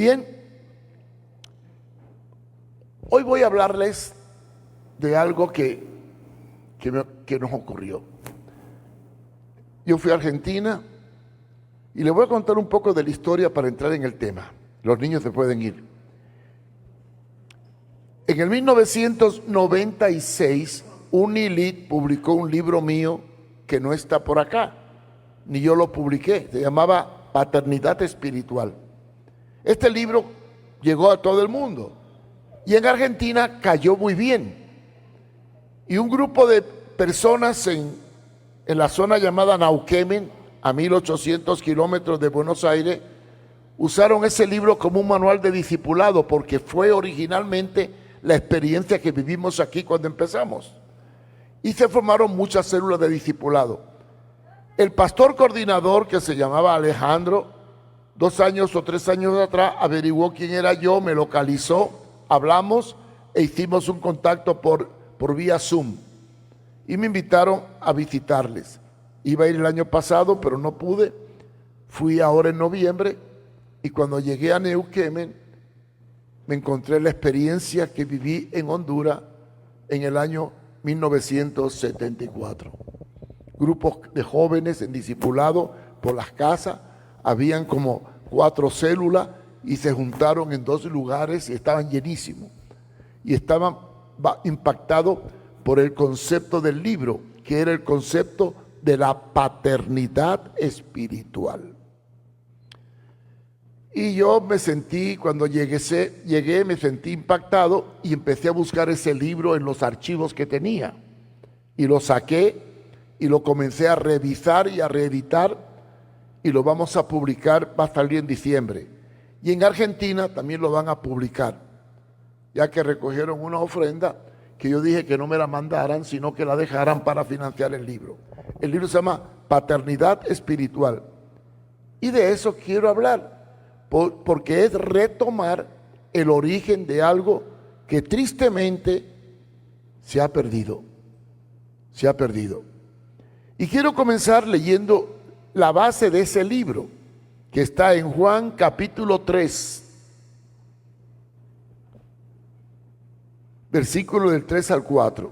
Bien, hoy voy a hablarles de algo que nos ocurrió. Yo fui a Argentina y les voy a contar un poco de la historia para entrar en el tema. Los niños se pueden ir. En el 1996, Unilit publicó un libro mío que no está por acá, ni yo lo publiqué. Se llamaba Paternidad Espiritual. Este libro llegó a todo el mundo y en Argentina cayó muy bien. Y un grupo de personas en la zona llamada Neuquén, a 1800 kilómetros de Buenos Aires, usaron ese libro como un manual de discipulado porque fue originalmente la experiencia que vivimos aquí cuando empezamos. Y se formaron muchas células de discipulado. El pastor coordinador, que se llamaba Alejandro, 2 años o 3 años atrás, averiguó quién era yo, me localizó, hablamos e hicimos un contacto por vía Zoom. Y me invitaron a visitarles. Iba a ir el año pasado, pero no pude. Fui ahora en noviembre y cuando llegué a Neuquén, me encontré la experiencia que viví en Honduras en el año 1974. Grupos de jóvenes en discipulado por las casas, habían como 4 células y se juntaron en 2 lugares y estaban llenísimos. Y estaban impactados por el concepto del libro, que era el concepto de la paternidad espiritual. Y yo me sentí, cuando llegué, me sentí impactado y empecé a buscar ese libro en los archivos que tenía. Y lo saqué y lo comencé a revisar y a reeditar y lo vamos a publicar, va a salir en diciembre. Y en Argentina también lo van a publicar, ya que recogieron una ofrenda que yo dije que no me la mandaran, sino que la dejaran para financiar el libro. El libro se llama Paternidad Espiritual. Y de eso quiero hablar, porque es retomar el origen de algo que tristemente se ha perdido. Se ha perdido. Y quiero comenzar leyendo la base de ese libro, que está en Juan capítulo 3, versículo del 3 al 4.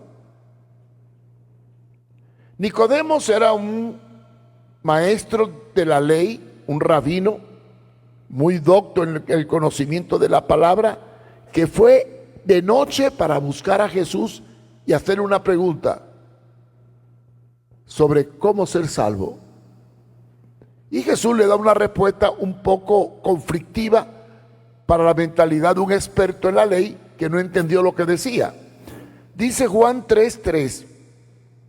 Nicodemo era un maestro de la ley, un rabino, muy docto en el conocimiento de la palabra, que fue de noche para buscar a Jesús y hacerle una pregunta sobre cómo ser salvo. Y Jesús le da una respuesta un poco conflictiva para la mentalidad de un experto en la ley que no entendió lo que decía. Dice Juan 3:3,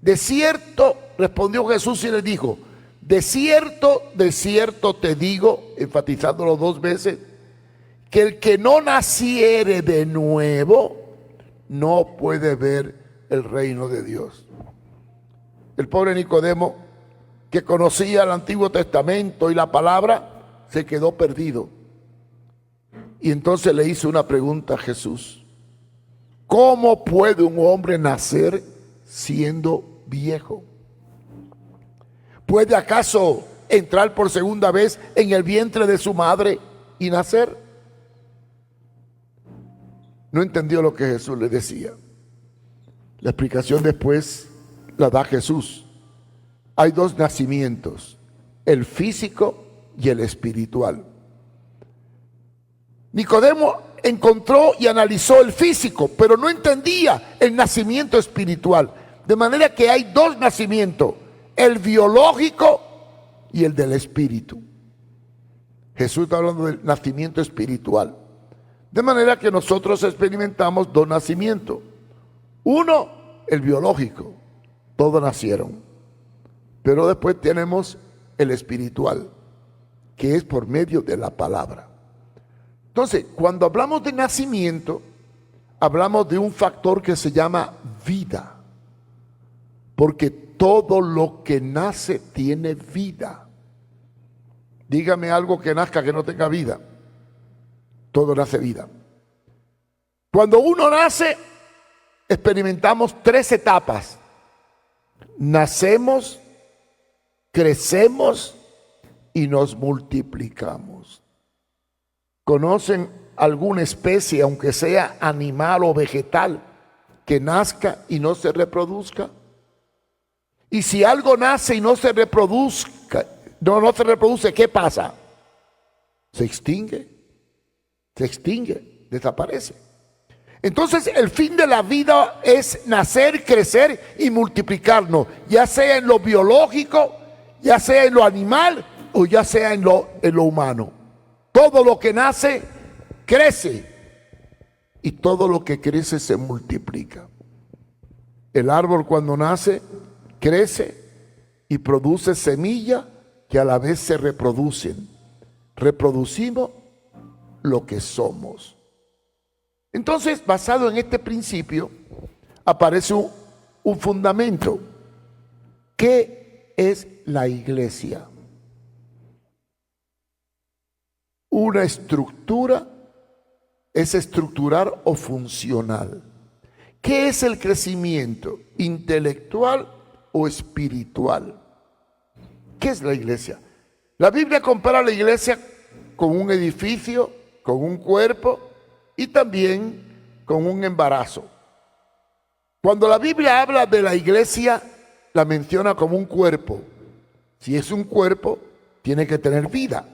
de cierto, respondió Jesús y le dijo, de cierto te digo, enfatizándolo 2 veces, que el que no naciere de nuevo no puede ver el reino de Dios. El pobre Nicodemo, que conocía el Antiguo Testamento y la palabra, se quedó perdido. Y entonces le hizo una pregunta a Jesús. ¿Cómo puede un hombre nacer siendo viejo? ¿Puede acaso entrar por segunda vez en el vientre de su madre y nacer? No entendió lo que Jesús le decía. La explicación después la da Jesús. Hay 2 nacimientos, el físico y el espiritual. Nicodemo encontró y analizó el físico, pero no entendía el nacimiento espiritual. De manera que hay 2 nacimientos, el biológico y el del espíritu. Jesús está hablando del nacimiento espiritual. De manera que nosotros experimentamos 2 nacimientos. Uno, el biológico, todos nacieron. Pero después tenemos el espiritual, que es por medio de la palabra. Entonces, cuando hablamos de nacimiento, hablamos de un factor que se llama vida. Porque todo lo que nace tiene vida. Dígame algo que nazca que no tenga vida. Todo nace vida. Cuando uno nace, experimentamos 3 etapas. Nacemos, crecemos y nos multiplicamos. ¿Conocen alguna especie, aunque sea animal o vegetal, que nazca y no se reproduzca? Y si algo nace y no se reproduzca, no se reproduce, ¿qué pasa? Se extingue, desaparece. Entonces el fin de la vida es nacer, crecer y multiplicarnos, ya sea en lo biológico, ya sea en lo animal o ya sea en lo humano. Todo lo que nace, crece, y todo lo que crece se multiplica. El árbol cuando nace, crece y produce semillas que a la vez se reproducen. Reproducimos lo que somos. Entonces, basado en este principio, aparece un fundamento. ¿Qué es la iglesia? Una estructura, es estructural o funcional. ¿Qué es el crecimiento? ¿Intelectual o espiritual? ¿Qué es la iglesia? La Biblia compara la iglesia con un edificio, con un cuerpo y también con un embarazo. Cuando la Biblia habla de la iglesia, la menciona como un cuerpo. Si es un cuerpo, tiene que tener vida.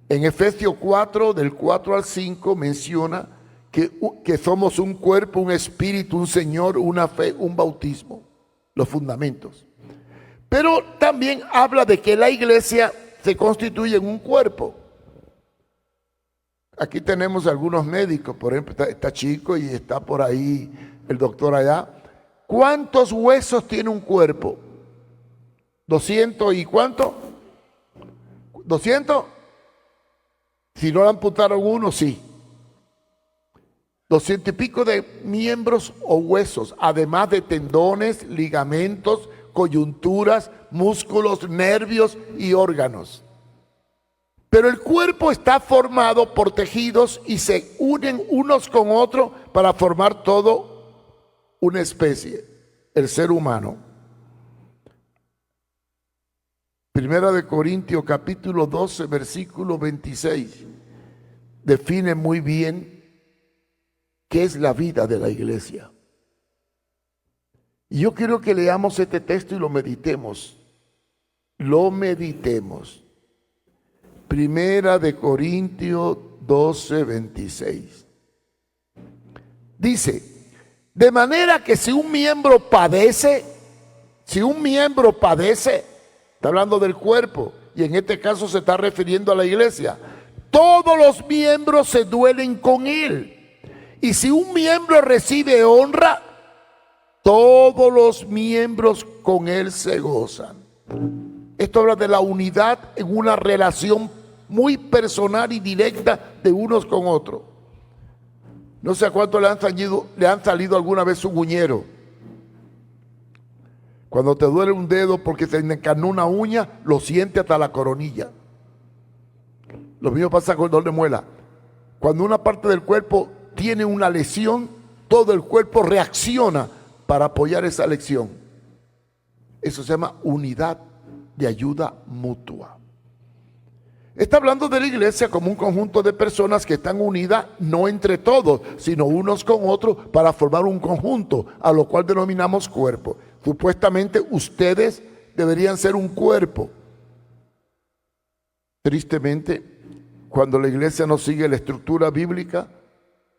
En Efesios 4, del 4 al 5, menciona que somos un cuerpo, un espíritu, un Señor, una fe, un bautismo, los fundamentos. Pero también habla de que la iglesia se constituye en un cuerpo. Aquí tenemos algunos médicos, por ejemplo, está Chico y está por ahí el doctor allá. ¿Cuántos huesos tiene un cuerpo? ¿200 y cuánto? ¿200? Si no le amputaron uno, sí. 200 y pico de miembros o huesos, además de tendones, ligamentos, coyunturas, músculos, nervios y órganos. Pero el cuerpo está formado por tejidos y se unen unos con otros para formar todo una especie, el ser humano. Primera de Corintios capítulo 12, versículo 26, define muy bien qué es la vida de la iglesia. Y yo quiero que leamos este texto y lo meditemos. Lo meditemos. Primera de Corintios 12, 26. Dice, de manera que si un miembro padece, está hablando del cuerpo, y en este caso se está refiriendo a la iglesia, todos los miembros se duelen con él. Y si un miembro recibe honra, todos los miembros con él se gozan. Esto habla de la unidad en una relación muy personal y directa de unos con otros. No sé a cuánto le han salido alguna vez un uñero. Cuando te duele un dedo porque se encarnó una uña, lo siente hasta la coronilla. Lo mismo pasa con el dolor de muela. Cuando una parte del cuerpo tiene una lesión, todo el cuerpo reacciona para apoyar esa lesión. Eso se llama unidad de ayuda mutua. Está hablando de la iglesia como un conjunto de personas que están unidas, no entre todos, sino unos con otros para formar un conjunto, a lo cual denominamos cuerpo. Supuestamente ustedes deberían ser un cuerpo. Tristemente, cuando la iglesia no sigue la estructura bíblica,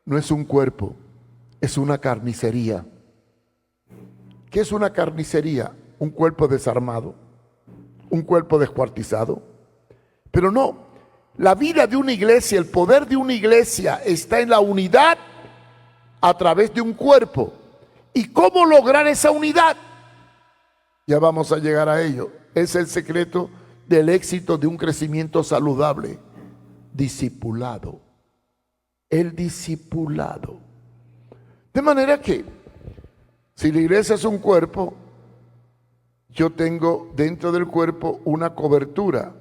no es un cuerpo, es una carnicería. ¿Qué es una carnicería? Un cuerpo desarmado, un cuerpo descuartizado. Pero no, la vida de una iglesia, el poder de una iglesia está en la unidad a través de un cuerpo. ¿Y cómo lograr esa unidad? Ya vamos a llegar a ello. Es el secreto del éxito de un crecimiento saludable. Discipulado. El discipulado. De manera que, si la iglesia es un cuerpo, yo tengo dentro del cuerpo una cobertura,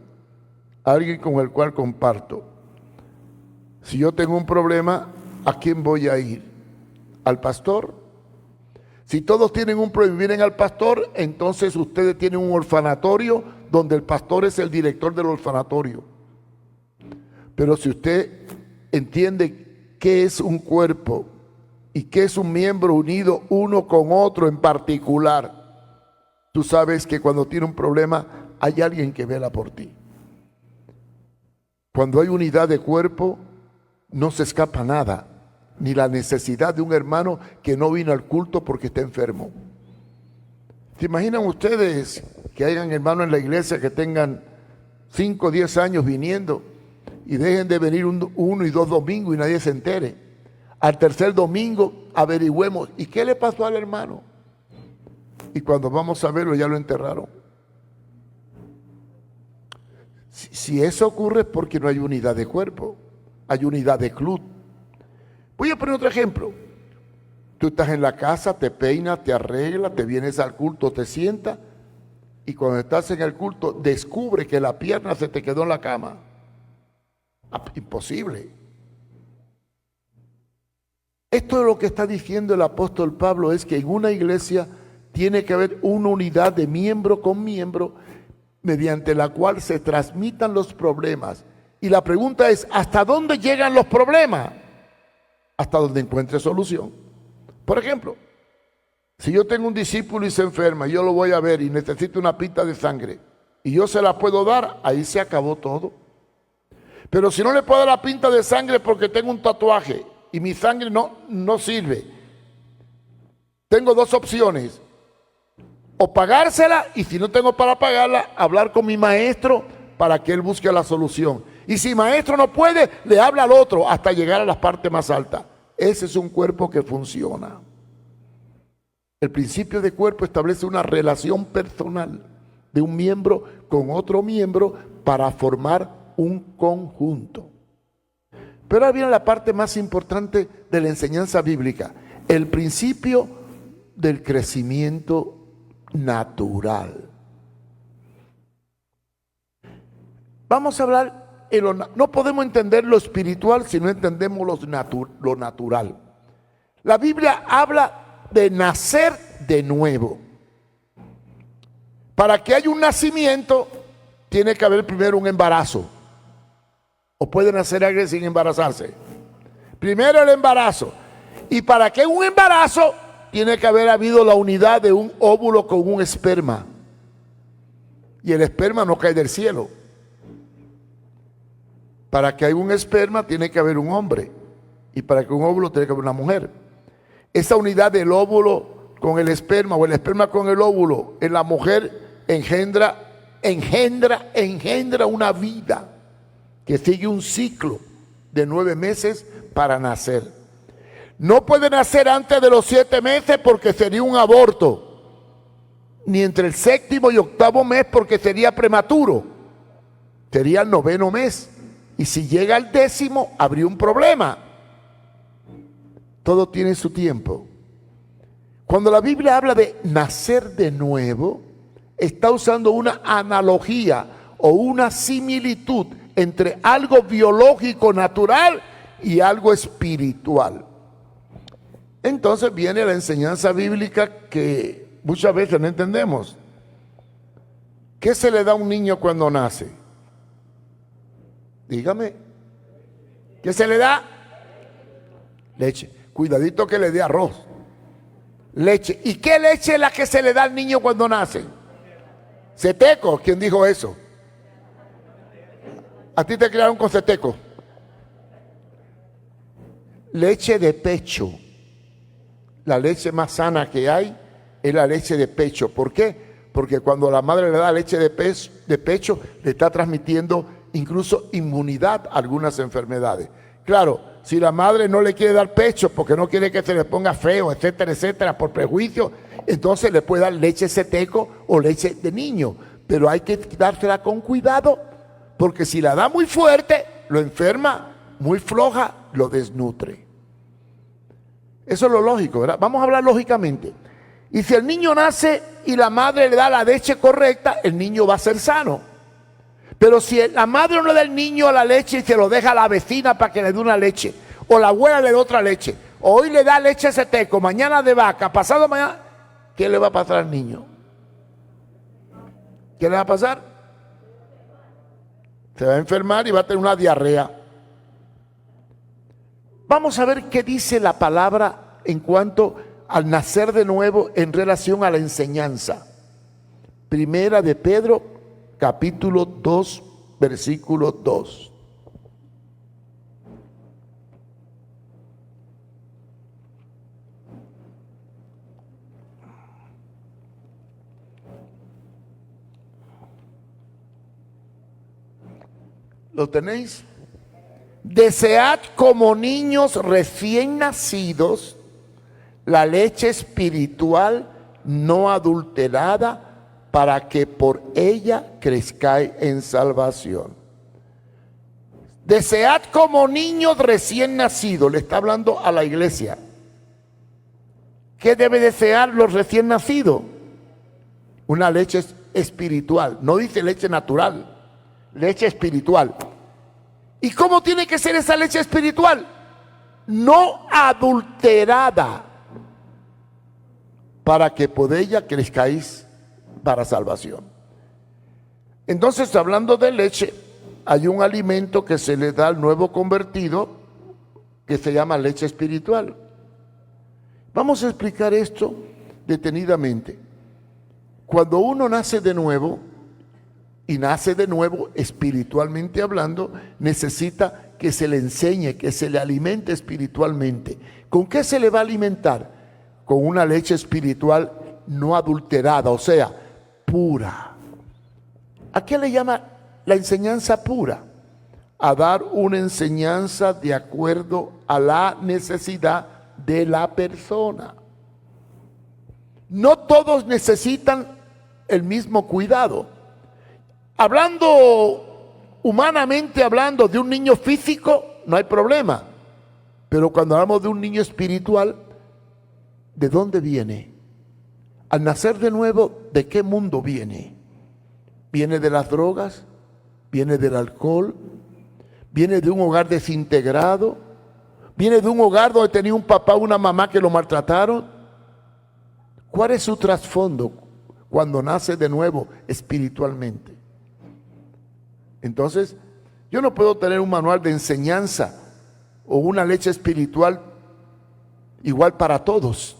alguien con el cual comparto. Si yo tengo un problema, ¿a quién voy a ir? ¿Al pastor? Si todos tienen un problema y vienen al pastor, entonces ustedes tienen un orfanatorio donde el pastor es el director del orfanatorio. Pero si usted entiende qué es un cuerpo y qué es un miembro unido uno con otro en particular, tú sabes que cuando tiene un problema hay alguien que vela por ti. Cuando hay unidad de cuerpo, no se escapa nada, ni la necesidad de un hermano que no vino al culto porque está enfermo. ¿Se imaginan ustedes que hayan hermanos en la iglesia que tengan 5 o 10 años viniendo y dejen de venir 1 y 2 domingos y nadie se entere? Al tercer domingo averigüemos, ¿y qué le pasó al hermano? Y cuando vamos a verlo ya lo enterraron. Si eso ocurre es porque no hay unidad de cuerpo, hay unidad de club. Voy a poner otro ejemplo. Tú estás en la casa, te peinas, te arreglas, te vienes al culto, te sientas y cuando estás en el culto descubre que la pierna se te quedó en la cama. Imposible. Esto es lo que está diciendo el apóstol Pablo, es que en una iglesia tiene que haber una unidad de miembro con miembro mediante la cual se transmitan los problemas. Y la pregunta es, ¿hasta dónde llegan los problemas? Hasta donde encuentre solución. Por ejemplo, si yo tengo un discípulo y se enferma, yo lo voy a ver y necesito una pita de sangre y yo se la puedo dar, ahí se acabó todo. Pero si no le puedo dar la pinta de sangre porque tengo un tatuaje y mi sangre no sirve, tengo 2 opciones: o pagársela, y si no tengo para pagarla, hablar con mi maestro para que él busque la solución. Y si maestro no puede, le habla al otro hasta llegar a las partes más altas. Ese es un cuerpo que funciona. El principio de cuerpo establece una relación personal de un miembro con otro miembro para formar un conjunto. Pero ahora viene la parte más importante de la enseñanza bíblica, el principio del crecimiento natural. Vamos a hablar, no podemos entender lo espiritual si no entendemos lo natural. La Biblia habla de nacer de nuevo. Para que haya un nacimiento, tiene que haber primero un embarazo. ¿O puede nacer alguien sin embarazarse? Primero el embarazo. Y para que haya un embarazo, tiene que haber habido la unidad de un óvulo con un esperma. Y el esperma no cae del cielo. Para que haya un esperma tiene que haber un hombre. Y para que un óvulo tiene que haber una mujer. Esa unidad del óvulo con el esperma o el esperma con el óvulo en la mujer engendra una vida que sigue un ciclo de 9 meses para nacer. No puede nacer antes de los 7 meses porque sería un aborto, ni entre el 7º y 8º mes porque sería prematuro, sería el 9º mes, y si llega al 10º habría un problema. Todo tiene su tiempo. Cuando la Biblia habla de nacer de nuevo, está usando una analogía o una similitud entre algo biológico natural y algo espiritual. Entonces viene la enseñanza bíblica que muchas veces no entendemos. ¿Qué se le da a un niño cuando nace? Dígame. ¿Qué se le da? Leche. Cuidadito que le dé arroz. Leche. ¿Y qué leche es la que se le da al niño cuando nace? Ceteco. ¿Quién dijo eso? ¿A ti te criaron con ceteco? Leche de pecho. La leche más sana que hay es la leche de pecho. ¿Por qué? Porque cuando la madre le da leche de pecho, le está transmitiendo incluso inmunidad a algunas enfermedades. Claro, si la madre no le quiere dar pecho porque no quiere que se le ponga feo, etcétera, etcétera, por prejuicio, entonces le puede dar leche ceteco o leche de niño. Pero hay que dársela con cuidado, porque si la da muy fuerte, lo enferma, muy floja, lo desnutre. Eso es lo lógico, ¿verdad? Vamos a hablar lógicamente. Y si el niño nace y la madre le da la leche correcta, el niño va a ser sano. Pero si la madre no le da al niño la leche y se lo deja a la vecina para que le dé una leche, o la abuela le da otra leche, o hoy le da leche ceteco, mañana de vaca, pasado mañana, ¿qué le va a pasar al niño? ¿Qué le va a pasar? Se va a enfermar y va a tener una diarrea. Vamos a ver qué dice la palabra en cuanto al nacer de nuevo en relación a la enseñanza. Primera de Pedro, capítulo 2, versículo 2. ¿Lo tenéis? Desead como niños recién nacidos la leche espiritual no adulterada, para que por ella crezcáis en salvación. Desead como niños recién nacidos. Le está hablando a la iglesia. ¿Qué debe desear los recién nacidos? Una leche espiritual. No dice leche natural, leche espiritual. ¿Y cómo tiene que ser esa leche espiritual? No adulterada, para que por ella crezcáis para salvación. Entonces, hablando de leche, hay un alimento que se le da al nuevo convertido que se llama leche espiritual. Vamos a explicar esto detenidamente. Cuando uno nace de nuevo, y nace de nuevo espiritualmente hablando, necesita que se le enseñe, que se le alimente espiritualmente. ¿Con qué se le va a alimentar? Con una leche espiritual no adulterada, o sea, pura. ¿A qué le llama la enseñanza pura? A dar una enseñanza de acuerdo a la necesidad de la persona. No todos necesitan el mismo cuidado. Hablando humanamente, hablando de un niño físico, no hay problema. Pero cuando hablamos de un niño espiritual, ¿de dónde viene? Al nacer de nuevo, ¿de qué mundo viene? ¿Viene de las drogas? ¿Viene del alcohol? ¿Viene de un hogar desintegrado? ¿Viene de un hogar donde tenía un papá o una mamá que lo maltrataron? ¿Cuál es su trasfondo cuando nace de nuevo espiritualmente? Entonces, yo no puedo tener un manual de enseñanza o una leche espiritual igual para todos,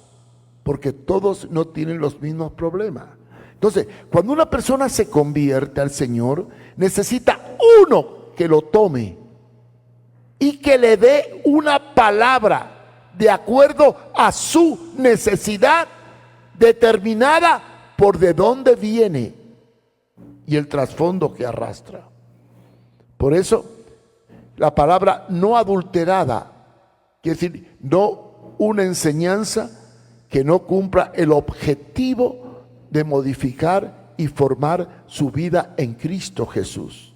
porque todos no tienen los mismos problemas. Entonces, cuando una persona se convierte al Señor, necesita uno que lo tome y que le dé una palabra de acuerdo a su necesidad determinada por de dónde viene y el trasfondo que arrastra. Por eso, la palabra no adulterada quiere decir no una enseñanza que no cumpla el objetivo de modificar y formar su vida en Cristo Jesús.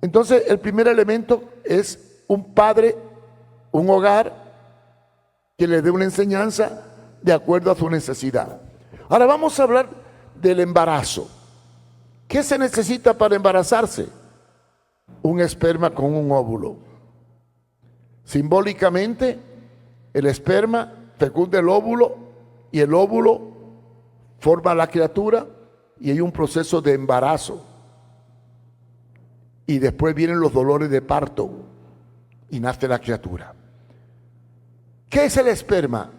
Entonces, el primer elemento es un padre, un hogar que le dé una enseñanza de acuerdo a su necesidad. Ahora vamos a hablar del embarazo. ¿Qué se necesita para embarazarse? Un esperma con un óvulo. Simbólicamente, el esperma fecunda el óvulo y el óvulo forma la criatura y hay un proceso de embarazo. Y después vienen los dolores de parto y nace la criatura. ¿Qué es el esperma?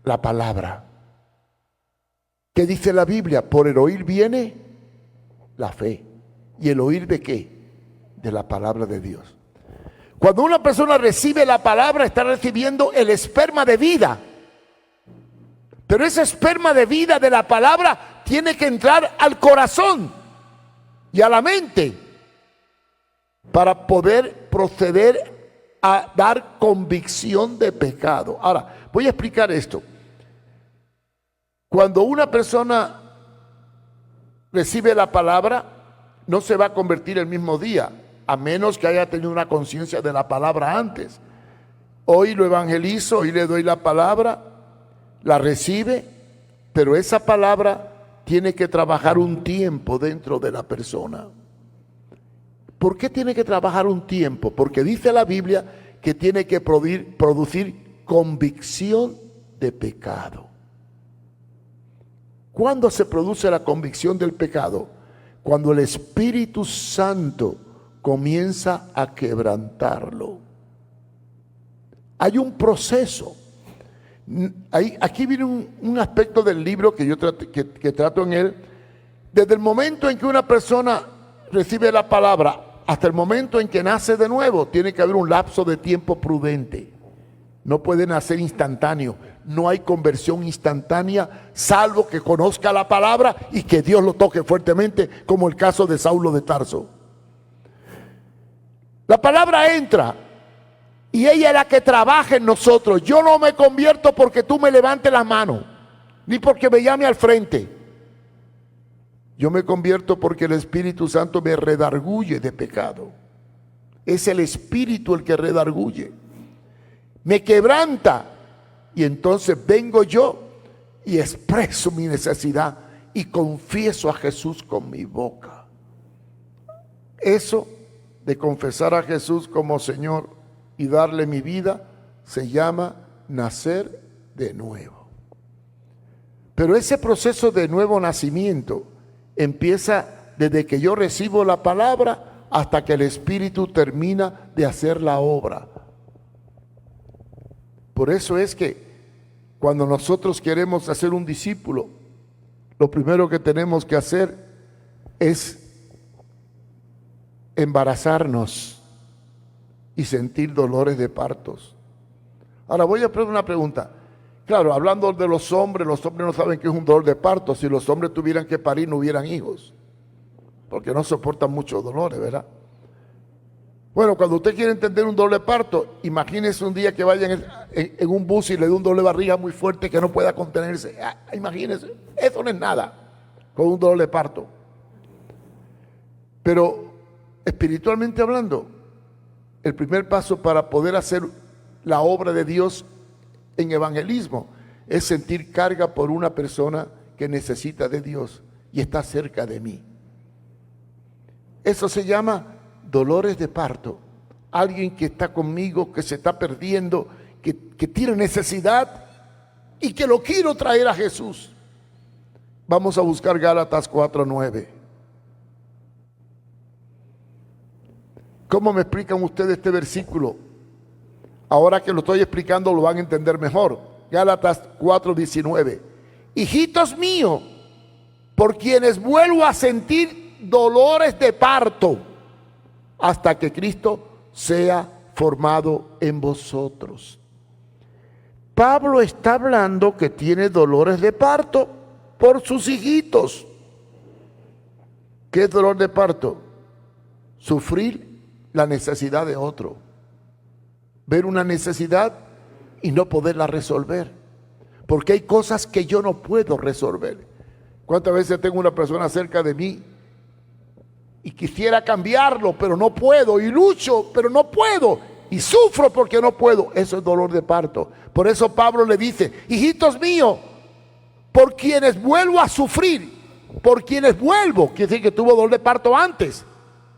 La palabra. ¿Qué dice la Biblia? Por el oír viene la fe. ¿Y el oír de qué? De la palabra de Dios. Cuando una persona recibe la palabra, está recibiendo el esperma de vida. Pero ese esperma de vida de la palabra tiene que entrar al corazón y a la mente para poder proceder a dar convicción de pecado. Ahora, voy a explicar esto. Cuando una persona recibe la palabra, no se va a convertir el mismo día, a menos que haya tenido una conciencia de la palabra antes. Hoy lo evangelizo, hoy le doy la palabra, la recibe, pero esa palabra tiene que trabajar un tiempo dentro de la persona. ¿Por qué tiene que trabajar un tiempo? Porque dice la Biblia que tiene que producir convicción de pecado. ¿Cuándo se produce la convicción del pecado? Cuando el Espíritu Santo comienza a quebrantarlo. Hay un proceso. Aquí viene un aspecto del libro que yo trato en él. Desde el momento en que una persona recibe la palabra hasta el momento en que nace de nuevo, tiene que haber un lapso de tiempo prudente. No puede nacer instantáneo. No hay conversión instantánea, salvo que conozca la palabra y que Dios lo toque fuertemente, como el caso de Saulo de Tarso. La palabra entra y ella es la que trabaja en nosotros. Yo no me convierto porque tú me levantes la mano, ni porque me llame al frente. Yo me convierto porque el Espíritu Santo me redarguye de pecado. Es el Espíritu el que redarguye. Me quebranta. Y entonces vengo yo y expreso mi necesidad y confieso a Jesús con mi boca. Eso de confesar a Jesús como Señor y darle mi vida se llama nacer de nuevo. Pero ese proceso de nuevo nacimiento empieza desde que yo recibo la palabra hasta que el Espíritu termina de hacer la obra. Por eso es que cuando nosotros queremos hacer un discípulo, lo primero que tenemos que hacer es embarazarnos y sentir dolores de partos. Ahora voy a hacer una pregunta. Claro, hablando de los hombres no saben qué es un dolor de parto. Si los hombres tuvieran que parir, no hubieran hijos, porque no soportan muchos dolores, ¿verdad? Bueno, cuando usted quiere entender un dolor de parto, imagínese un día que vayan en un bus y le dé un dolor de barriga muy fuerte que no pueda contenerse. Imagínese, eso no es nada con un dolor de parto. Pero espiritualmente hablando, el primer paso para poder hacer la obra de Dios en evangelismo es sentir carga por una persona que necesita de Dios y está cerca de mí. Eso se llama dolores de parto. Alguien que está conmigo, que se está perdiendo, que tiene necesidad y que lo quiero traer a Jesús. Vamos a buscar Gálatas 4:9. ¿Cómo me explican ustedes este versículo? Ahora que lo estoy explicando lo van a entender mejor. Gálatas 4:19. Hijitos míos, por quienes vuelvo a sentir dolores de parto, hasta que Cristo sea formado en vosotros. Pablo está hablando que tiene dolores de parto por sus hijitos. ¿Qué es dolor de parto? Sufrir la necesidad de otro. Ver una necesidad y no poderla resolver. Porque hay cosas que yo no puedo resolver. ¿Cuántas veces tengo una persona cerca de mí y quisiera cambiarlo, pero no puedo? Y lucho, pero no puedo. Y sufro porque no puedo. Eso es dolor de parto. Por eso Pablo le dice: hijitos míos, por quienes vuelvo a sufrir, por quienes vuelvo, quiere decir que tuvo dolor de parto antes,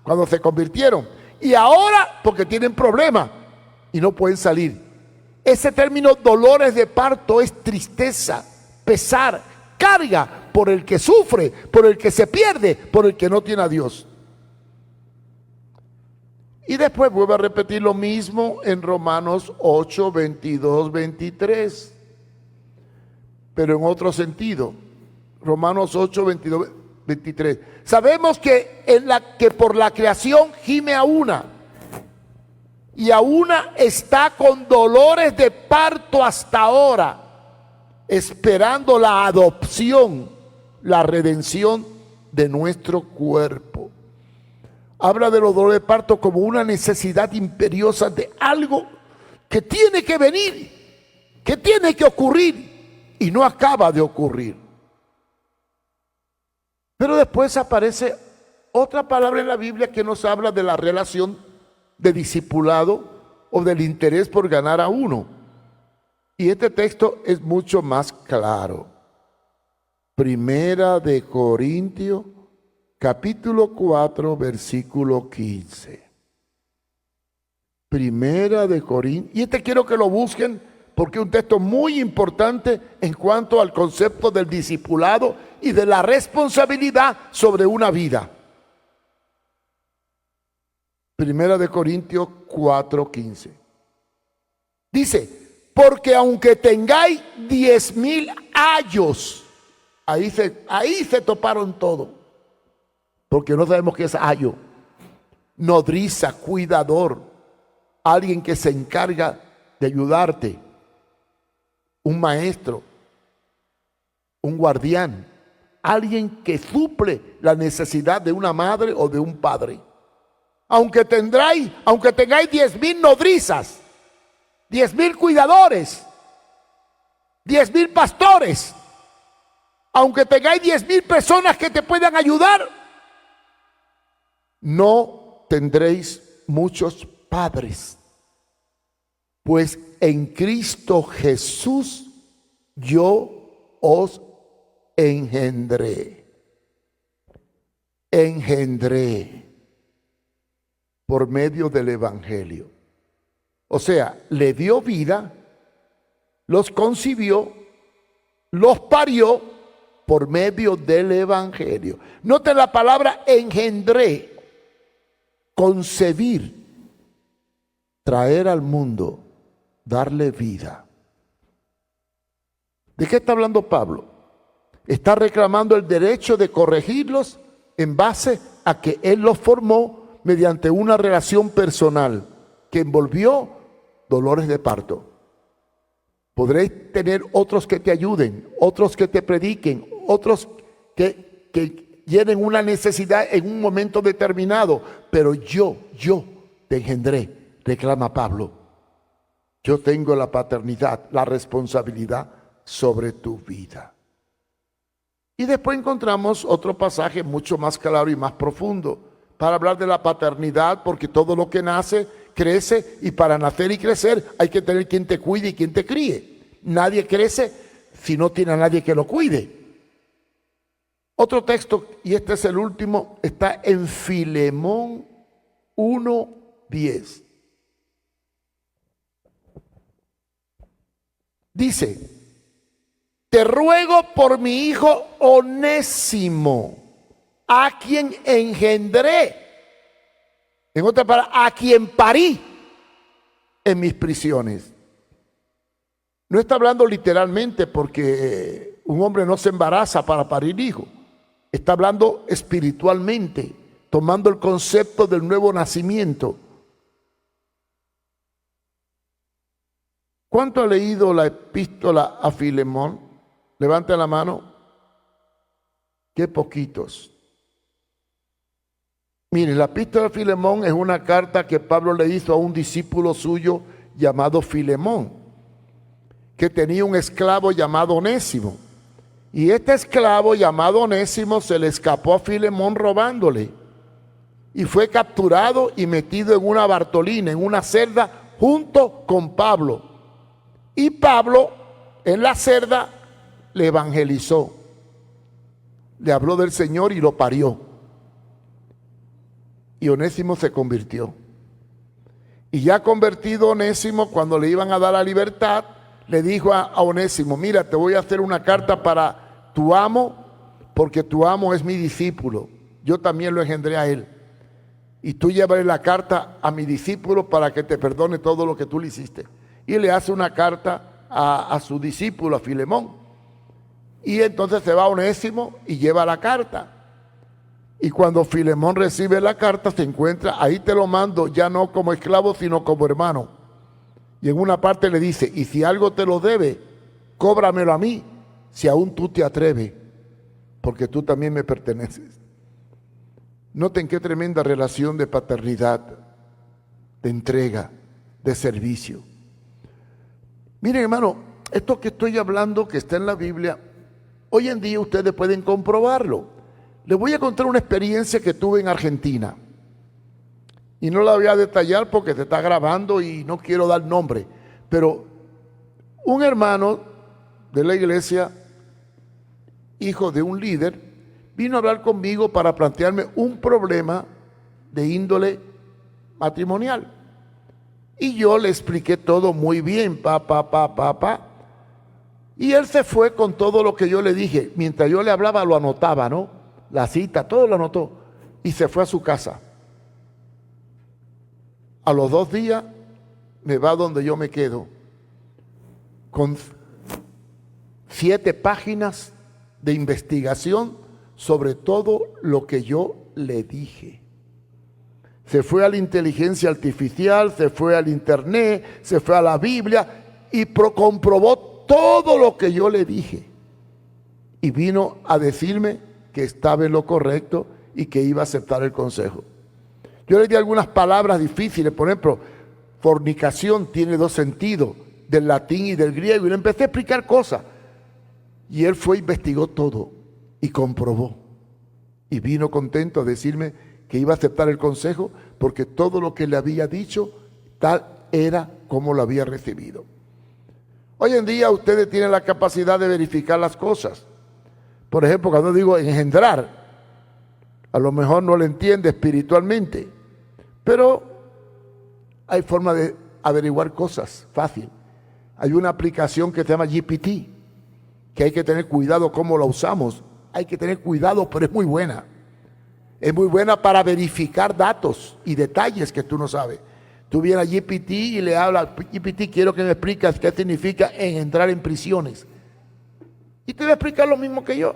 cuando se convirtieron. Y ahora porque tienen problemas y no pueden salir. Ese término dolores de parto es tristeza, pesar, carga por el que sufre, por el que se pierde, por el que no tiene a Dios. Y después vuelve a repetir lo mismo en Romanos 8, 22, 23. Pero en otro sentido. Romanos 8, 22, 23. Sabemos que por la creación gime a una, y a una está con dolores de parto hasta ahora, esperando la adopción, la redención de nuestro cuerpo. Habla de los dolores de parto como una necesidad imperiosa de algo que tiene que venir, que tiene que ocurrir y no acaba de ocurrir. Pero después aparece otra palabra en la Biblia que nos habla de la relación de discipulado o del interés por ganar a uno. Y este texto es mucho más claro. Primera de Corintios, capítulo 4, versículo 15. Primera de Corintios. Y este quiero que lo busquen porque es un texto muy importante en cuanto al concepto del discipulado y de la responsabilidad sobre una vida. Primera de Corintios 4:15. Dice, porque aunque tengáis 10,000 ayos, ahí se toparon todo, porque no sabemos qué es ayo. Nodriza, cuidador, alguien que se encarga de ayudarte, un maestro, un guardián, alguien que suple la necesidad de una madre o de un padre. Aunque tengáis 10,000 nodrizas, 10,000 cuidadores, 10,000 pastores, aunque tengáis 10,000 personas que te puedan ayudar, no tendréis muchos padres, pues en Cristo Jesús yo os engendré por medio del Evangelio. O sea, le dio vida, los concibió, los parió por medio del Evangelio. Noten la palabra engendré, concebir, traer al mundo, darle vida. ¿De qué está hablando Pablo? Está reclamando el derecho de corregirlos en base a que él los formó mediante una relación personal que envolvió dolores de parto. Podréis tener otros que te ayuden, otros que te prediquen, otros que llenen una necesidad en un momento determinado, pero yo te engendré, reclama Pablo. Yo tengo la paternidad, la responsabilidad sobre tu vida. Y después encontramos otro pasaje mucho más claro y más profundo para hablar de la paternidad, porque todo lo que nace, crece, y para nacer y crecer hay que tener quien te cuide y quien te críe. Nadie crece si no tiene a nadie que lo cuide. Otro texto, y este es el último, está en Filemón 1:10. Dice, te ruego por mi hijo Onésimo, a quien engendré, en otras palabras, a quien parí en mis prisiones. No está hablando literalmente, porque un hombre no se embaraza para parir hijo. Está hablando espiritualmente, tomando el concepto del nuevo nacimiento. ¿Cuánto ha leído la epístola a Filemón? Levante la mano. Qué poquitos. Miren, la epístola a Filemón es una carta que Pablo le hizo a un discípulo suyo llamado Filemón, que tenía un esclavo llamado Onésimo. Y este esclavo llamado Onésimo se le escapó a Filemón robándole. Y fue capturado y metido en una bartolina, en una celda, junto con Pablo. Y Pablo, en la celda, le evangelizó. Le habló del Señor y lo parió. Y Onésimo se convirtió. Y ya convertido Onésimo, cuando le iban a dar la libertad, le dijo a Onésimo, mira, te voy a hacer una carta para tu amo, porque tu amo es mi discípulo. Yo también lo engendré a él. Y tú llévale la carta a mi discípulo para que te perdone todo lo que tú le hiciste. Y le hace una carta a su discípulo, a Filemón. Y entonces se va Onésimo y lleva la carta. Y cuando Filemón recibe la carta, se encuentra, ahí te lo mando, ya no como esclavo, sino como hermano. Y en una parte le dice, y si algo te lo debe, cóbramelo a mí, si aún tú te atreves, porque tú también me perteneces. Noten qué tremenda relación de paternidad, de entrega, de servicio. Miren, hermano, esto que estoy hablando, que está en la Biblia, hoy en día ustedes pueden comprobarlo. Les voy a contar una experiencia que tuve en Argentina. Y no la voy a detallar porque se está grabando y no quiero dar nombre. Pero un hermano de la iglesia, hijo de un líder, vino a hablar conmigo para plantearme un problema de índole matrimonial. Y yo le expliqué todo muy bien, Y él se fue con todo lo que yo le dije. Mientras yo le hablaba, lo anotaba, ¿no? La cita, todo lo anotó. Y se fue a su casa. A los 2 días me va donde yo me quedo. con 7 páginas de investigación sobre todo lo que yo le dije. Se fue a la inteligencia artificial, se fue al internet, se fue a la Biblia y comprobó todo lo que yo le dije. Y vino a decirme que estaba en lo correcto y que iba a aceptar el consejo. Yo le di algunas palabras difíciles, por ejemplo, fornicación tiene 2 sentidos, del latín y del griego, y le empecé a explicar cosas. Y él fue, investigó todo y comprobó. Y vino contento a decirme que iba a aceptar el consejo porque todo lo que le había dicho, tal era como lo había recibido. Hoy en día ustedes tienen la capacidad de verificar las cosas. Por ejemplo, cuando digo engendrar, a lo mejor no lo entiende espiritualmente, pero hay forma de averiguar cosas fácil. Hay una aplicación que se llama GPT, que hay que tener cuidado cómo la usamos. Hay que tener cuidado, pero es muy buena. Es muy buena para verificar datos y detalles que tú no sabes. Tú vienes a GPT y le hablas, GPT, quiero que me expliques qué significa entrar en prisiones. Y te va a explicar lo mismo que yo.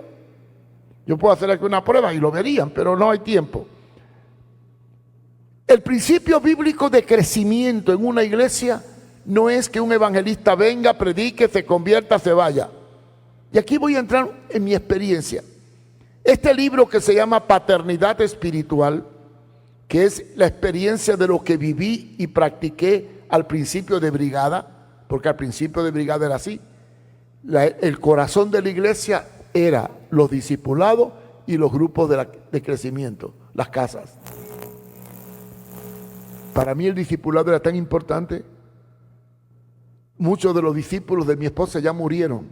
Yo puedo hacer aquí una prueba y lo verían, pero no hay tiempo. El principio bíblico de crecimiento en una iglesia no es que un evangelista venga, predique, se convierta, se vaya. Y aquí voy a entrar en mi experiencia. Este libro que se llama Paternidad Espiritual, que es la experiencia de lo que viví y practiqué al principio de brigada, porque al principio de brigada era así. El corazón de la iglesia era los discipulados y los grupos de crecimiento, las casas. Para mí el discipulado era tan importante. Muchos de los discípulos de mi esposa ya murieron.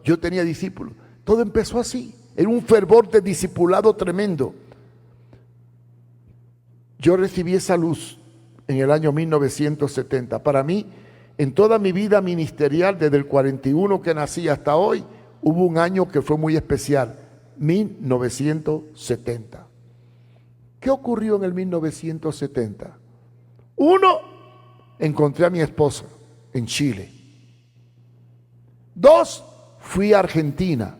Yo tenía discípulos. Todo empezó así. Era un fervor de discipulado tremendo. Yo recibí esa luz en el año 1970. Para mí, en toda mi vida ministerial, desde el 41 que nací hasta hoy, hubo un año que fue muy especial, 1970. ¿Qué ocurrió en el 1970? Uno, encontré a mi esposa en Chile. 2, fui a Argentina.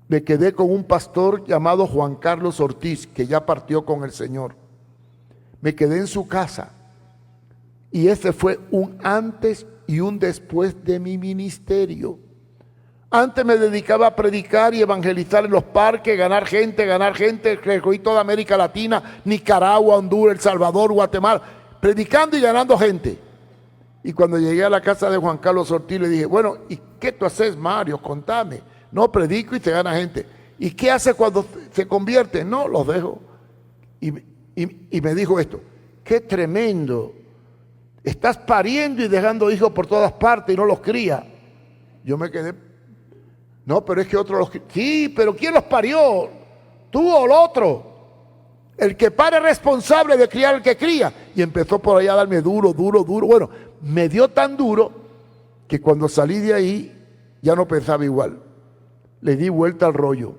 Me quedé con un pastor llamado Juan Carlos Ortiz, que ya partió con el Señor. Me quedé en su casa. Y ese fue un antes y un después de mi ministerio. Antes me dedicaba a predicar y evangelizar en los parques, ganar gente, recorrí toda América Latina, Nicaragua, Honduras, El Salvador, Guatemala, predicando y ganando gente. Y cuando llegué a la casa de Juan Carlos Ortiz le dije, bueno, ¿y qué tú haces, Mario? Contame. No, predico y se gana gente. ¿Y qué hace cuando se convierte? No, los dejo. Y me dijo esto, qué tremendo. Estás pariendo y dejando hijos por todas partes y no los cría. Yo me quedé, no, pero es que otro los cría. Sí, pero ¿quién los parió? ¿Tú o el otro? El que pare es responsable de criar al que cría. Y empezó por ahí a darme duro. Bueno, me dio tan duro que cuando salí de ahí ya no pensaba igual. Le di vuelta al rollo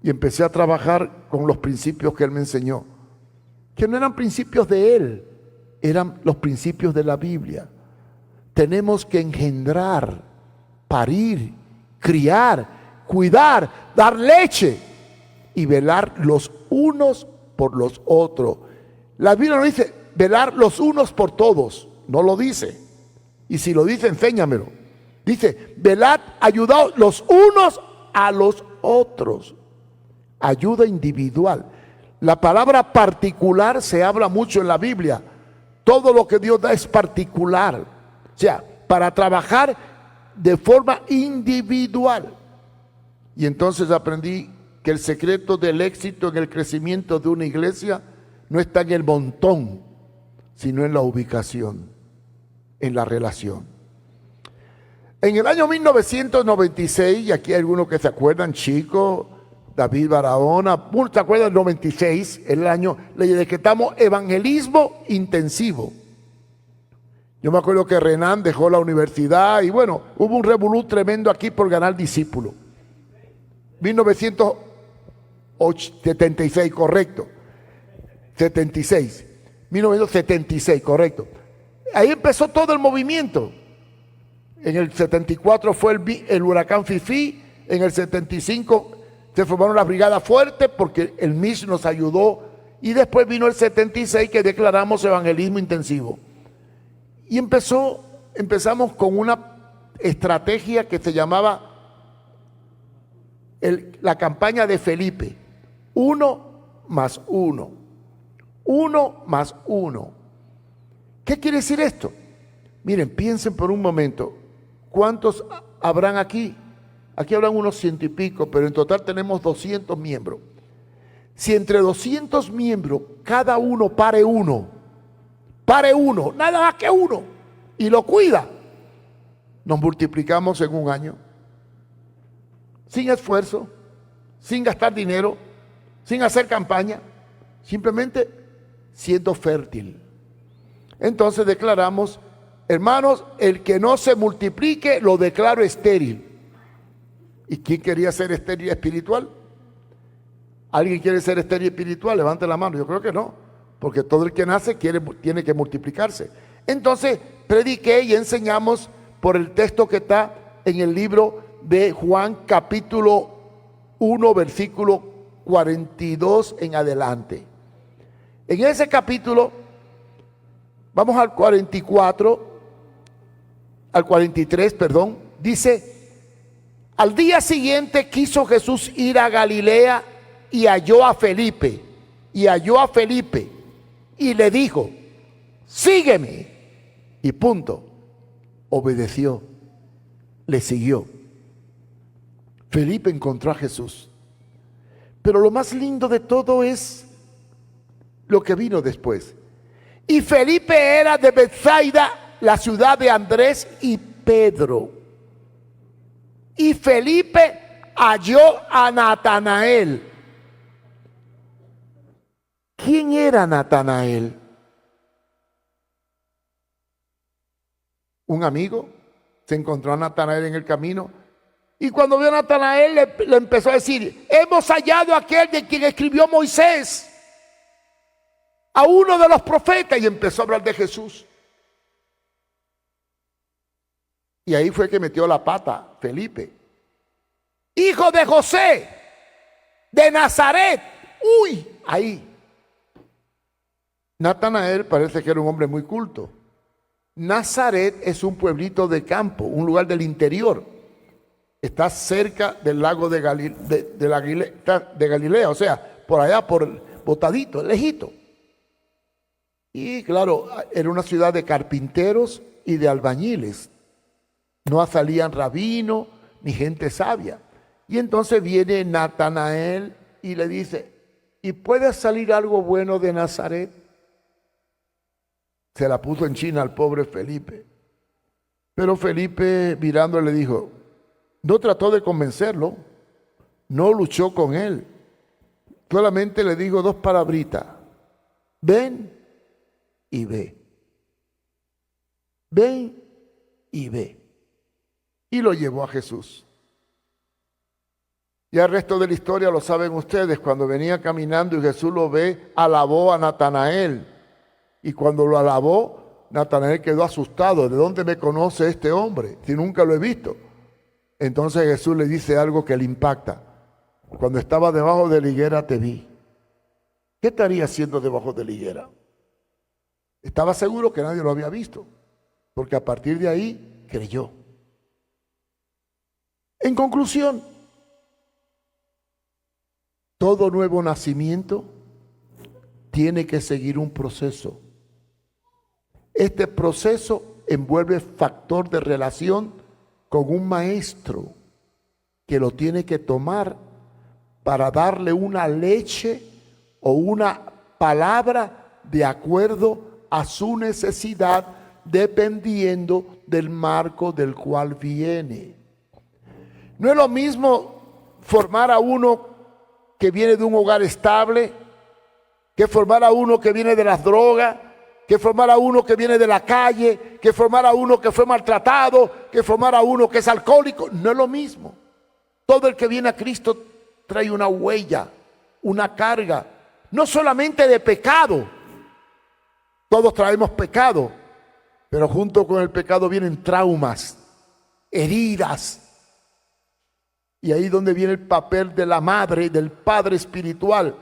y empecé a trabajar con los principios que él me enseñó, que no eran principios de él, eran los principios de la Biblia. Tenemos que engendrar, parir, criar, cuidar, dar leche y velar los unos por los otros. La Biblia no dice velar los unos por todos, no lo dice. Y si lo dice, enséñamelo. Dice, velad, ayudaos los unos a los otros. Ayuda individual. La palabra particular se habla mucho en la Biblia. Todo lo que Dios da es particular. O sea, para trabajar de forma individual. Y entonces aprendí que el secreto del éxito en el crecimiento de una iglesia no está en el montón, sino en la ubicación, en la relación. En el año 1996, y aquí hay algunos que se acuerdan, Chico, David Barahona, ¿se acuerdan? El 96, el año, le decretamos evangelismo intensivo. Yo me acuerdo que Renan dejó la universidad y bueno, hubo un revolú tremendo aquí por ganar discípulos. 1976, correcto. 1976, correcto. Ahí empezó todo el movimiento. En el 74 fue el huracán Fifi. En el 75 se formaron las brigadas fuertes porque el MIS nos ayudó. Y después vino el 76 que declaramos evangelismo intensivo. Y empezamos con una estrategia que se llamaba la campaña de Felipe. 1 más 1. 1 más 1. ¿Qué quiere decir esto? Miren, piensen por un momento. ¿Cuántos habrán aquí? Aquí habrán unos 100 y pico, pero en total tenemos 200 miembros. Si entre 200 miembros cada uno pare uno, nada más que uno, y lo cuida, nos multiplicamos en un año. Sin esfuerzo, sin gastar dinero, sin hacer campaña, simplemente siendo fértil. Entonces declaramos, hermanos, el que no se multiplique lo declaro estéril. ¿Y quién quería ser estéril espiritual? ¿Alguien quiere ser estéril espiritual? Levante la mano. Yo creo que no, porque todo el que nace tiene que multiplicarse. Entonces prediqué y enseñamos por el texto que está en el libro de Juan capítulo 1 versículo 42 en adelante. En ese capítulo, vamos al 43, perdón, dice: al día siguiente quiso Jesús ir a Galilea y halló a Felipe, y le dijo: sígueme. Y punto. Obedeció, le siguió. Felipe encontró a Jesús. Pero lo más lindo de todo es lo que vino después. Y Felipe era de Betsaida, la ciudad de Andrés y Pedro. Y Felipe halló a Natanael. ¿Quién era Natanael? Un amigo. Se encontró a Natanael en el camino. Y cuando vio a Natanael le empezó a decir: hemos hallado a aquel de quien escribió Moisés, a uno de los profetas. Y empezó a hablar de Jesús. Y ahí fue que metió la pata Felipe. Hijo de José, de Nazaret. Uy, ahí. Natanael parece que era un hombre muy culto. Nazaret es un pueblito de campo, un lugar del interior. Está cerca del lago de Galilea, o sea, por allá, botadito, lejito. Y claro, era una ciudad de carpinteros y de albañiles. No salían rabinos ni gente sabia. Y entonces viene Natanael y le dice: ¿y puede salir algo bueno de Nazaret? Se la puso en China al pobre Felipe. Pero Felipe, mirando, le dijo: no trató de convencerlo, no luchó con él, solamente le dijo 2 palabritas: ven y ve. Ven y ve. Y lo llevó a Jesús. Y el resto de la historia lo saben ustedes. Cuando venía caminando y Jesús lo ve, alabó a Natanael. Y cuando lo alabó, Natanael quedó asustado. ¿De dónde me conoce este hombre? Si nunca lo he visto. Entonces Jesús le dice algo que le impacta: cuando estaba debajo de la higuera te vi. ¿Qué estaría haciendo debajo de la higuera? Estaba seguro que nadie lo había visto, porque a partir de ahí creyó. En conclusión, todo nuevo nacimiento tiene que seguir un proceso. Este proceso envuelve factor de relación con un maestro que lo tiene que tomar para darle una leche o una palabra de acuerdo a su necesidad, dependiendo del marco del cual viene. No es lo mismo formar a uno que viene de un hogar estable, que formar a uno que viene de las drogas, que formar a uno que viene de la calle, que formar a uno que fue maltratado, que formar a uno que es alcohólico. No es lo mismo. Todo el que viene a Cristo trae una huella, una carga, no solamente de pecado. Todos traemos pecado, pero junto con el pecado vienen traumas, heridas. Y ahí es donde viene el papel de la madre, del padre espiritual,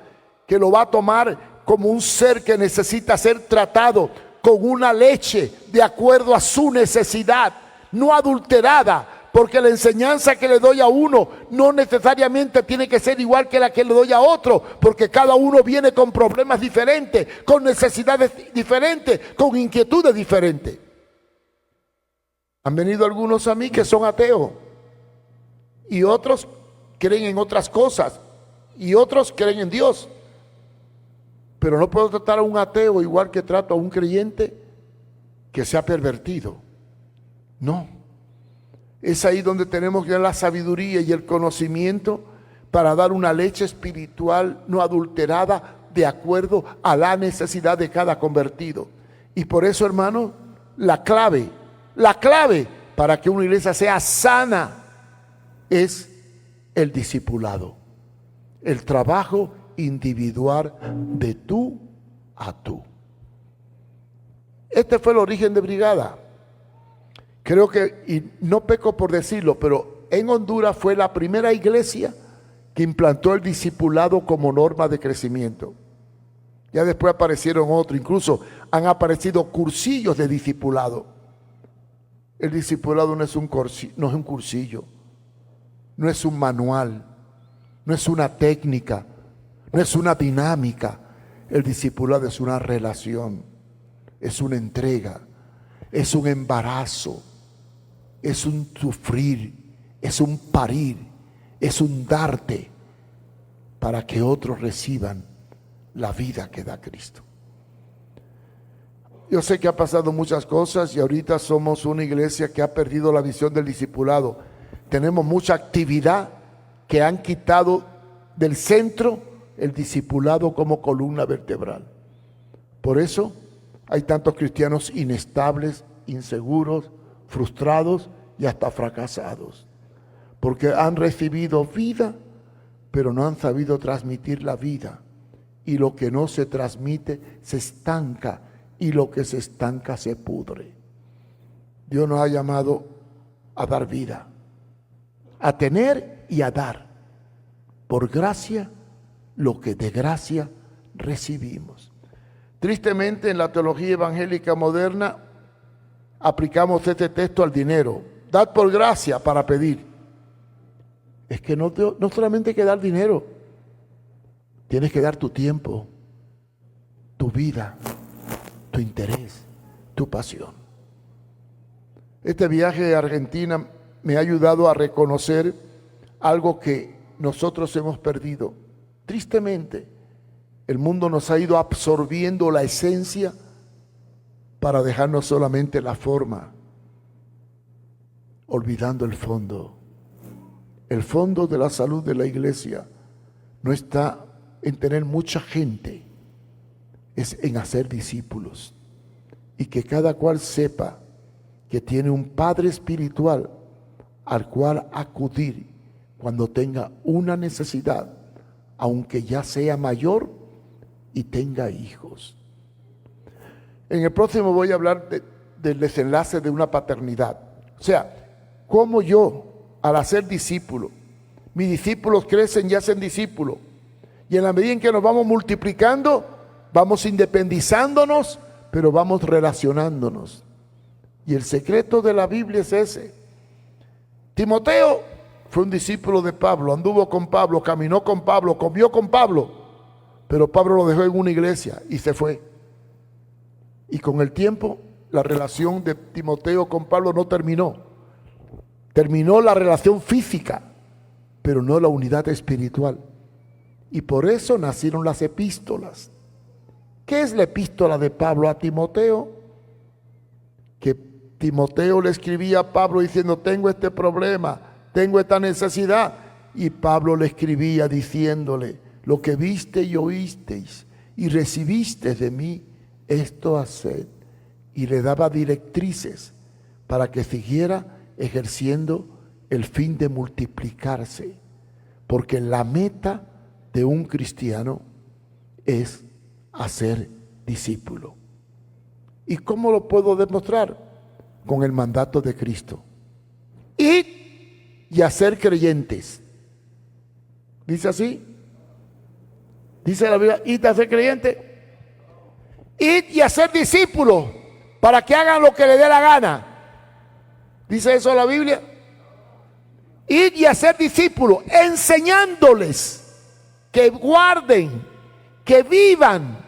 que lo va a tomar como un ser que necesita ser tratado con una leche de acuerdo a su necesidad, no adulterada, porque la enseñanza que le doy a uno no necesariamente tiene que ser igual que la que le doy a otro, porque cada uno viene con problemas diferentes, con necesidades diferentes, con inquietudes diferentes. Han venido algunos a mí que son ateos, y otros creen en otras cosas, y otros creen en Dios. Pero no puedo tratar a un ateo igual que trato a un creyente que se ha pervertido. No. Es ahí donde tenemos ya la sabiduría y el conocimiento para dar una leche espiritual no adulterada de acuerdo a la necesidad de cada convertido. Y por eso, hermano, la clave para que una iglesia sea sana es el discipulado, el trabajo individual de tú a tú. Este fue el origen de Brigada. Creo que, y no peco por decirlo, pero en Honduras fue la primera iglesia que implantó el discipulado como norma de crecimiento. Ya después aparecieron otros, incluso han aparecido cursillos de discipulado. El discipulado no es un cursillo, no es un manual, no es una técnica, no es una dinámica. El discipulado es una relación, es una entrega, es un embarazo, es un sufrir, es un parir, es un darte para que otros reciban la vida que da Cristo. Yo sé que ha pasado muchas cosas y ahorita somos una iglesia que ha perdido la visión del discipulado. Tenemos mucha actividad que han quitado del centro el discipulado como columna vertebral. Por eso hay tantos cristianos inestables, inseguros, frustrados y hasta fracasados, porque han recibido vida, pero no han sabido transmitir la vida, y lo que no se transmite se estanca, y lo que se estanca se pudre. Dios nos ha llamado a dar vida, a tener y a dar, por gracia, lo que de gracia recibimos. Tristemente, en la teología evangélica moderna aplicamos este texto al dinero. Dad por gracia para pedir. Es que no solamente hay que dar dinero, tienes que dar tu tiempo, tu vida, tu interés, tu pasión. Este viaje a Argentina me ha ayudado a reconocer algo que nosotros hemos perdido. Tristemente, el mundo nos ha ido absorbiendo la esencia para dejarnos solamente la forma, olvidando el fondo. El fondo de la salud de la iglesia no está en tener mucha gente, es en hacer discípulos, y que cada cual sepa que tiene un padre espiritual al cual acudir cuando tenga una necesidad, aunque ya sea mayor y tenga hijos. En el próximo voy a hablar del desenlace de una paternidad. O sea, cómo yo, al hacer discípulo, mis discípulos crecen y hacen discípulos. Y en la medida en que nos vamos multiplicando, vamos independizándonos, pero vamos relacionándonos. Y el secreto de la Biblia es ese. Timoteo fue un discípulo de Pablo, anduvo con Pablo, caminó con Pablo, comió con Pablo, pero Pablo lo dejó en una iglesia y se fue. Y con el tiempo, la relación de Timoteo con Pablo no terminó. Terminó la relación física, pero no la unidad espiritual. Y por eso nacieron las epístolas. ¿Qué es la epístola de Pablo a Timoteo? Que Timoteo le escribía a Pablo diciendo: tengo este problema, tengo esta necesidad. Y Pablo le escribía diciéndole: lo que viste y oísteis y recibiste de mí, esto haced. Y le daba directrices para que siguiera ejerciendo el fin de multiplicarse, porque la meta de un cristiano es hacer discípulo. ¿Y cómo lo puedo demostrar? Con el mandato de Cristo: id y hacer creyentes. ¿Dice así? Dice la Biblia, id y hacer creyentes. Id y hacer discípulos para que hagan lo que les dé la gana. ¿Dice eso la Biblia? Id y hacer discípulos, enseñándoles que guarden, que vivan,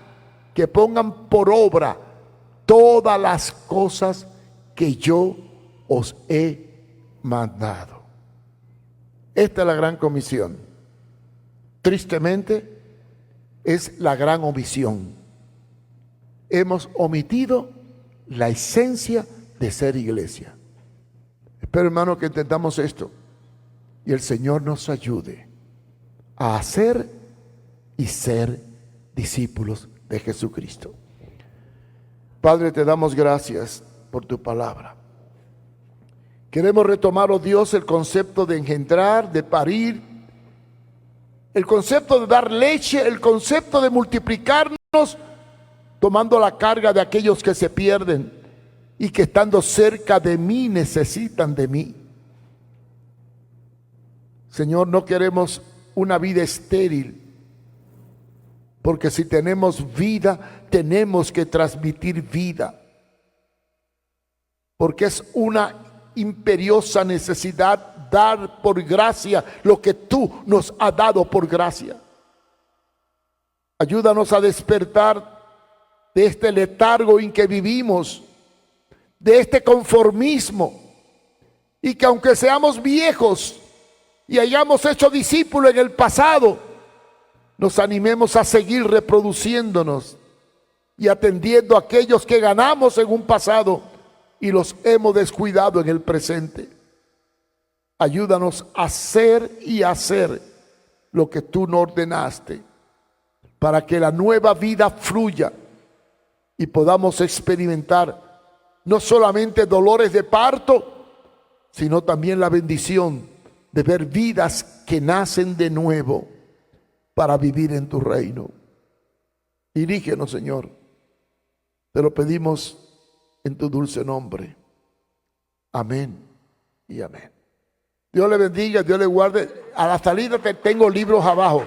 que pongan por obra todas las cosas que yo os he mandado. Esta es la gran comisión. Tristemente, es la gran omisión. Hemos omitido la esencia de ser iglesia. Espero, hermano, que entendamos esto y el Señor nos ayude a hacer y ser discípulos de Jesucristo. Padre, te damos gracias por tu palabra. Queremos retomar, oh Dios, el concepto de engendrar, de parir, el concepto de dar leche, el concepto de multiplicarnos, tomando la carga de aquellos que se pierden y que estando cerca de mí necesitan de mí. Señor, no queremos una vida estéril, porque si tenemos vida, tenemos que transmitir vida, porque es una imperiosa necesidad dar por gracia lo que tú nos has dado por gracia. Ayúdanos a despertar de este letargo en que vivimos, de este conformismo, y que aunque seamos viejos y hayamos hecho discípulos en el pasado, nos animemos a seguir reproduciéndonos y atendiendo a aquellos que ganamos en un pasado y los hemos descuidado en el presente. Ayúdanos a ser y hacer lo que tú nos ordenaste, para que la nueva vida fluya y podamos experimentar no solamente dolores de parto, sino también la bendición de ver vidas que nacen de nuevo para vivir en tu reino. Dirígenos, Señor. Te lo pedimos en tu dulce nombre. Amén y amén. Dios le bendiga, Dios le guarde. A la salida tengo libros abajo.